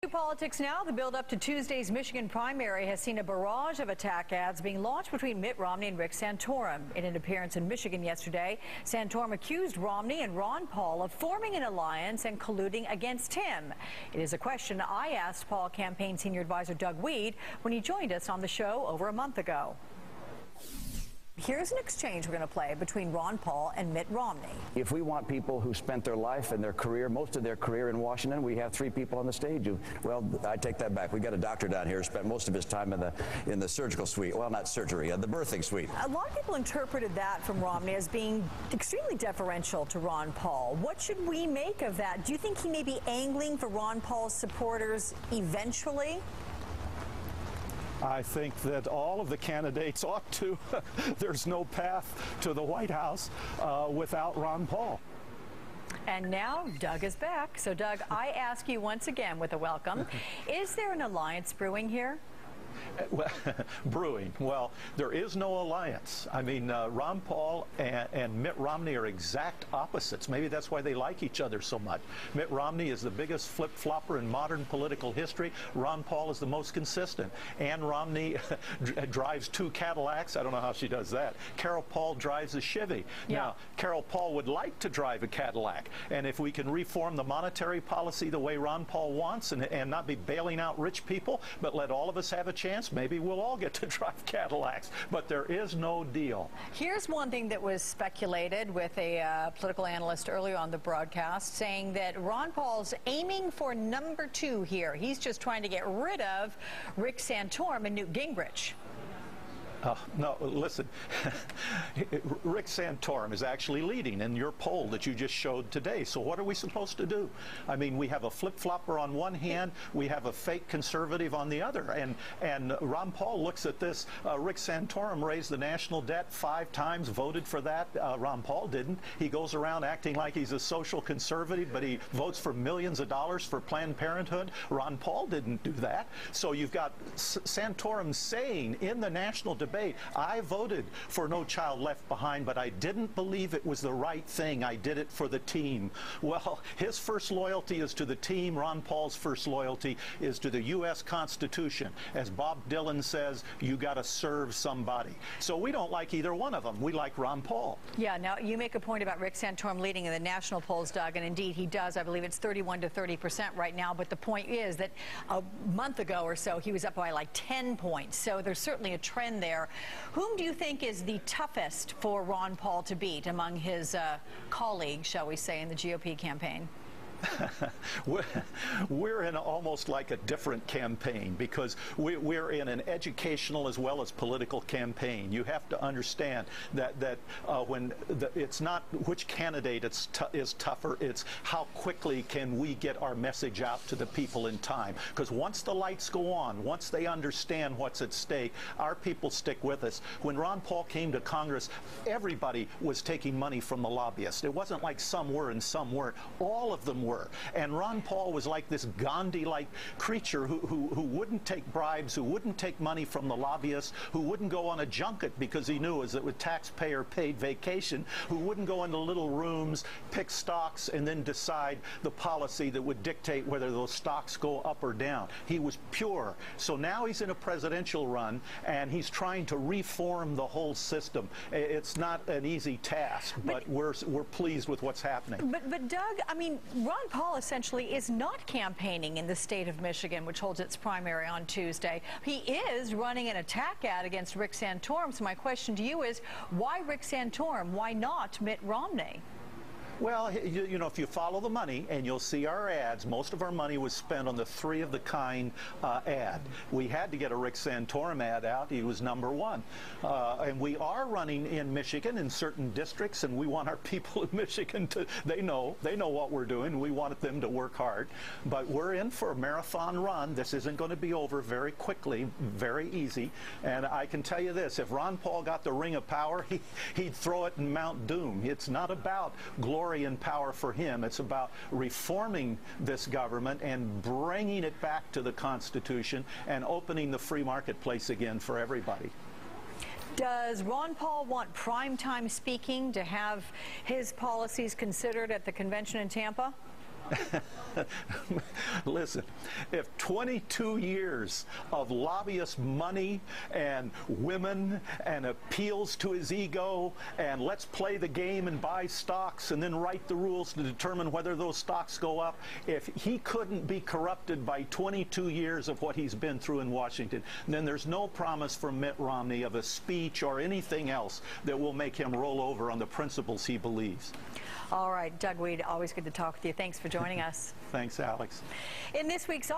To politics now. The build-up to Tuesday's Michigan primary has seen a barrage of attack ads being launched between Mitt Romney and Rick Santorum. In an appearance in Michigan yesterday, Santorum accused Romney and Ron Paul of forming an alliance and colluding against him. It is a question I asked Paul campaign senior advisor Doug Wead when he joined us on the show over a month ago. Here's an exchange we're going to play between Ron Paul and Mitt Romney. If we want people who spent their life and their career, most of their career in Washington, we have three people on the stage who, well, I take that back. We got a doctor down here who spent most of his time in the surgical suite. Well, not surgery, the birthing suite. A lot of people interpreted that from Romney as being extremely deferential to Ron Paul. What should we make of that? Do you think he may be angling for Ron Paul's supporters eventually? I think that all of the candidates ought to. There's no path to the White House without Ron Paul. And now Doug is back. So, Doug, I ask you once again with a welcome, is there an alliance brewing here? Well, brewing. Well, there is no alliance. I mean, Ron Paul and Mitt Romney are exact opposites. Maybe that's why they like each other so much. Mitt Romney is the biggest flip-flopper in modern political history. Ron Paul is the most consistent. Ann Romney drives two Cadillacs. I don't know how she does that. Carol Paul drives a Chevy. Yeah. Now, Carol Paul would like to drive a Cadillac. And if we can reform the monetary policy the way Ron Paul wants and not be bailing out rich people, but let all of us have a chance, maybe we'll all get to drive Cadillacs, but there is no deal. Here's one thing that was speculated with a political analyst earlier on the broadcast, saying that Ron Paul's aiming for #2 here. He's just trying to get rid of Rick Santorum and Newt Gingrich. No, listen, Rick Santorum is actually leading in your poll that you just showed today. So what are we supposed to do? I mean, we have a flip-flopper on one hand, we have a fake conservative on the other. And Ron Paul looks at this. Rick Santorum raised the national debt 5 times, voted for that. Ron Paul didn't. He goes around acting like he's a social conservative, but he votes for millions of dollars for Planned Parenthood. Ron Paul didn't do that. So you've got Santorum saying in the national debate, I voted for No Child Left Behind, but I didn't believe it was the right thing. I did it for the team. Well, his first loyalty is to the team. Ron Paul's first loyalty is to the U.S. Constitution. As Bob Dylan says, you got to serve somebody. So we don't like either one of them. We like Ron Paul. Yeah, now you make a point about Rick Santorum leading in the national polls, Doug, and indeed he does. I believe it's 31 to 30% right now, but the point is that a month ago or so he was up by like 10 points. So there's certainly a trend there. Whom do you think is the toughest for Ron Paul to beat among his colleagues, shall we say, in the GOP campaign? We're in almost like a different campaign because we're in an educational as well as political campaign. You have to understand that it's not which candidate is tougher, it's how quickly can we get our message out to the people in time. Because once the lights go on, once they understand what's at stake, our people stick with us. When Ron Paul came to Congress, everybody was taking money from the lobbyists. It wasn't like some were and some weren't. All of them were. And Ron Paul was like this Gandhi-like creature who wouldn't take bribes, who wouldn't take money from the lobbyists, who wouldn't go on a junket because he knew it was taxpayer-paid vacation, who wouldn't go into little rooms, pick stocks, and then decide the policy that would dictate whether those stocks go up or down. He was pure. So now he's in a presidential run, and he's trying to reform the whole system. It's not an easy task, but we're pleased with what's happening. But Doug, I mean, Ron Paul essentially is not campaigning in the state of Michigan, which holds its primary on Tuesday. He is running an attack ad against Rick Santorum. So my question to you is, why Rick Santorum? Why not Mitt Romney? Well, you know, if you follow the money, and you'll see our ads, most of our money was spent on the 3 of the kind ad. We had to get a Rick Santorum ad out. He was #1. And we are running in Michigan in certain districts, and we want our people in Michigan to, they know what we're doing. We want them to work hard. But we're in for a marathon run. This isn't going to be over very quickly, very easy. And I can tell you this, if Ron Paul got the ring of power, he'd throw it in Mount Doom. It's not about glory and power for him. It's about reforming this government and bringing it back to the Constitution and opening the free marketplace again for everybody. Does Ron Paul want primetime speaking to have his policies considered at the convention in Tampa? Listen, if 22 years of lobbyist money and women and appeals to his ego and let's play the game and buy stocks and then write the rules to determine whether those stocks go up, if he couldn't be corrupted by 22 years of what he's been through in Washington, then there's no promise from Mitt Romney of a speech or anything else that will make him roll over on the principles he believes. All right, Doug Wead, always good to talk with you. Thanks for joining us. Thanks, Alex. In this week's